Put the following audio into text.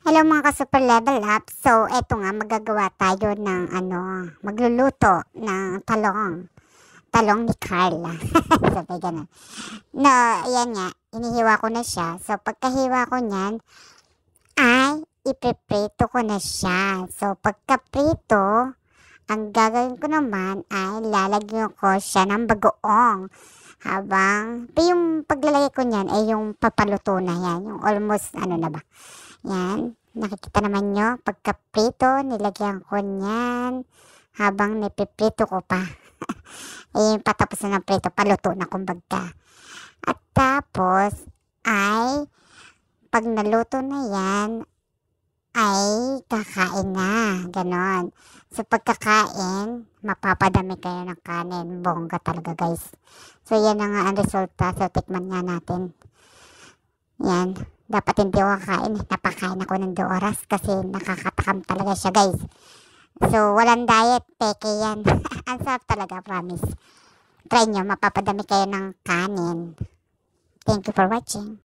Hello mga ka-super level up. So, eto nga, magagawa tayo ng magluluto ng talong. Talong ni Carla. Sabi ganun. No, ayan nga, inihiwa ko na siya. So, pagkahiwa ko niyan, ay ipiprito ko na siya. So, pagkaprito, ang gagawin ko naman ay lalagyan ko siya ng bagoong. Yung paglalagay ko niyan ay yung papaluto na yan. Yung almost, na ba? Yan. Nakikita naman nyo, pagkaprito, nilagyan ko niyan habang nipiprito ko pa. Ayun, patapos na ng prito, paluto na kumbaga. At tapos, ay, pag naluto na yan, ay kakain na. Ganon. So, pagkakain, mapapadami kayo ng kanin. Bongga talaga, guys. So, yan na nga ang resulta. So, tikman nga natin. Yan. Dapat hindi ako kakain. Napakain ako ng 2 oras kasi nakakatakam talaga siya, guys. So, walang diet. Peke yan. Ang sarap talaga, promise. Try nyo, mapapadami kayo ng kanin. Thank you for watching.